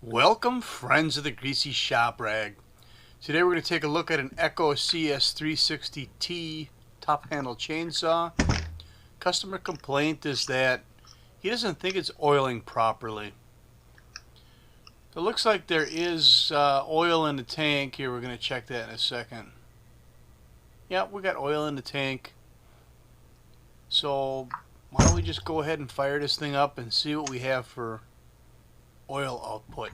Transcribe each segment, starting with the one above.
Welcome, friends of the Greasy Shop Rag. Today we're going to take a look at an Echo CS360T top handle chainsaw. Customer complaint is that he doesn't think it's oiling properly. It looks like there is oil in the tank here. We're going to check that in a second. Yeah, we got oil in the tank. So why don't we just go ahead and fire this thing up and see what we have for oil output.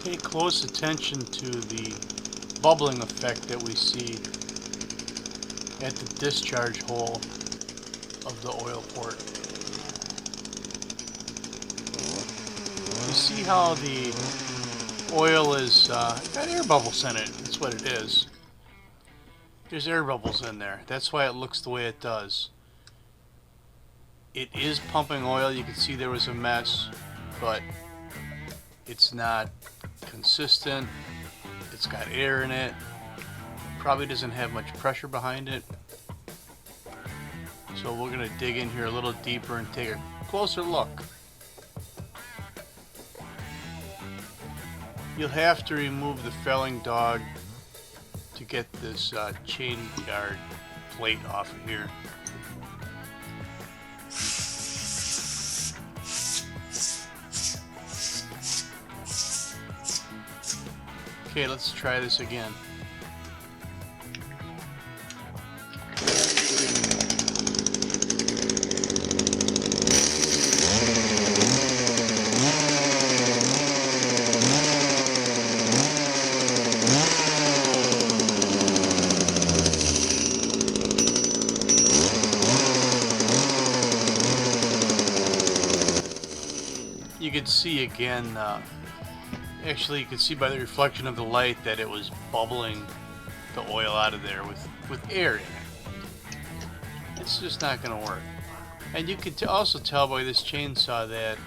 Pay close attention to the bubbling effect that we see at the discharge hole of the oil port. You see how the oil is got air bubbles in it. That's what it is. There's air bubbles in there. That's why it looks the way it does. It is pumping oil. You can see there was a mess, but it's not consistent. It's got air in it. Probably doesn't have much pressure behind it. So we're going to dig in here a little deeper and take a closer look. You'll have to remove the felling dog to get this chain guard plate off of here. Okay, let's try this again. You can see again, actually you can see by the reflection of the light that it was bubbling the oil out of there with air in it. It's just not going to work. And you can also tell by this chainsaw that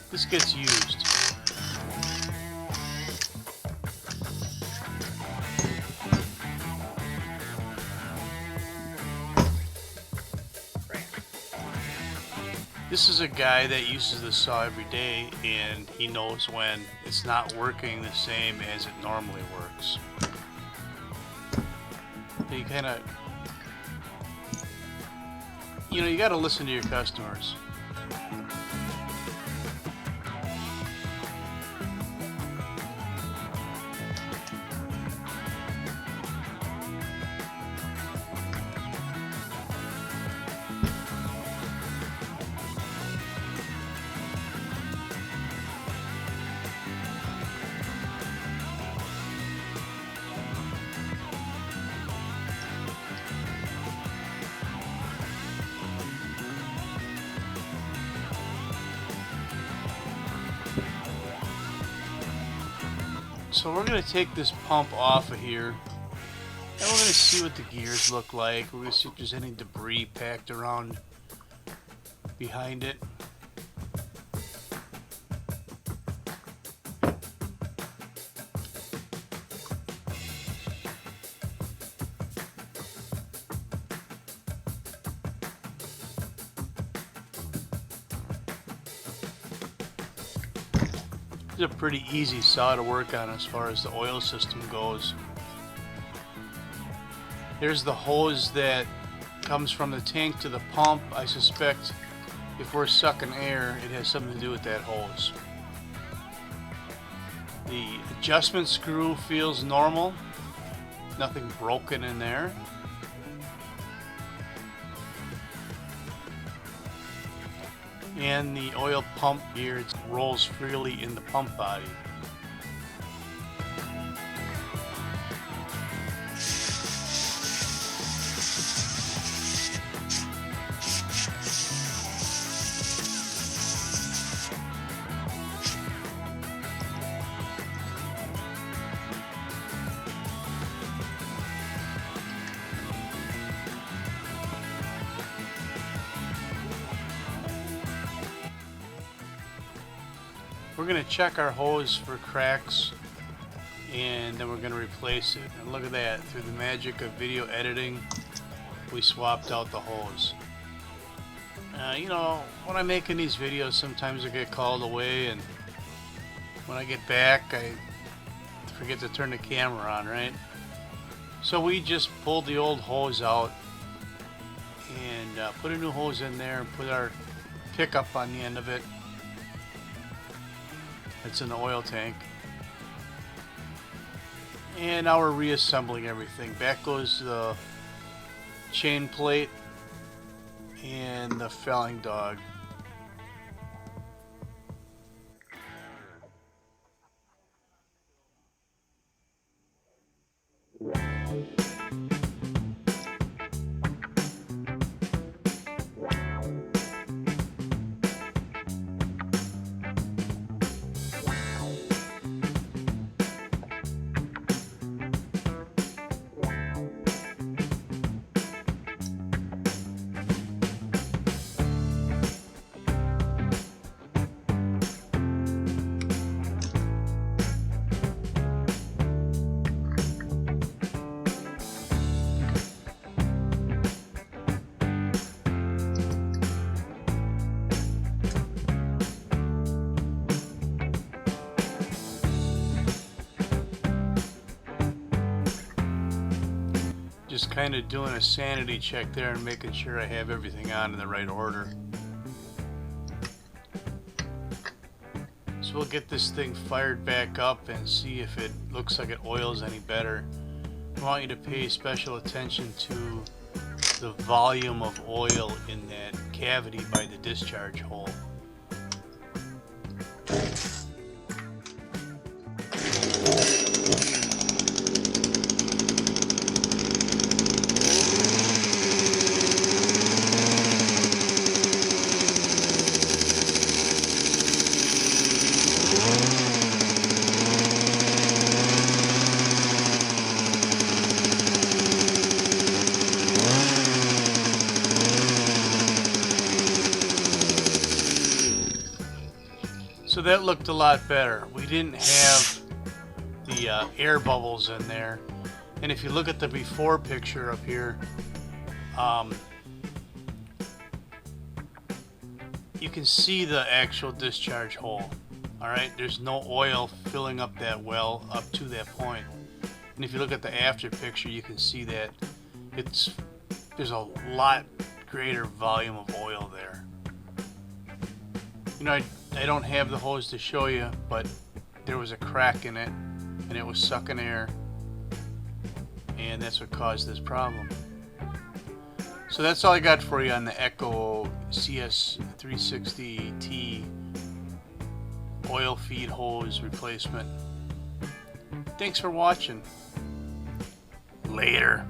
this gets used. This is a guy that uses the saw every day, and he knows when it's not working the same as it normally works. You kind of, you got to listen to your customers. So we're going to take this pump off of here, and we're going to see what the gears look like. We're going to see if there's any debris packed around behind it. It's a pretty easy saw to work on as far as the oil system goes. There's the hose that comes from the tank to the pump. I suspect if we're sucking air, it has something to do with that hose. The adjustment screw feels normal. Nothing broken in there. And the oil pump here, it rolls freely in the pump body. We're going to check our hose for cracks, and then we're going to replace it. And look at that, through the magic of video editing, we swapped out the hose. You know, when I'm making these videos, sometimes I get called away, and when I get back, I forget to turn the camera on, right? So we just pulled the old hose out and put a new hose in there and put our pickup on the end of it. It's in the oil tank. And now we're reassembling everything. Back goes the chain plate and the fouling dog. Just kind of doing a sanity check there and making sure I have everything on in the right order. So we'll get this thing fired back up and see if it looks like it oils any better. I want you to pay special attention to the volume of oil in that cavity by the discharge hole. So that looked a lot better. We didn't have the air bubbles in there. And if you look at the before picture up here, you can see the actual discharge hole. Alright, there's no oil filling up that well up to that point. And if you look at the after picture, you can see that there's a lot greater volume of oil there. You know, I don't have the hose to show you, but there was a crack in it and it was sucking air, and that's what caused this problem. So that's all I got for you on the Echo CS360T oil feed hose replacement. Thanks for watching. Later.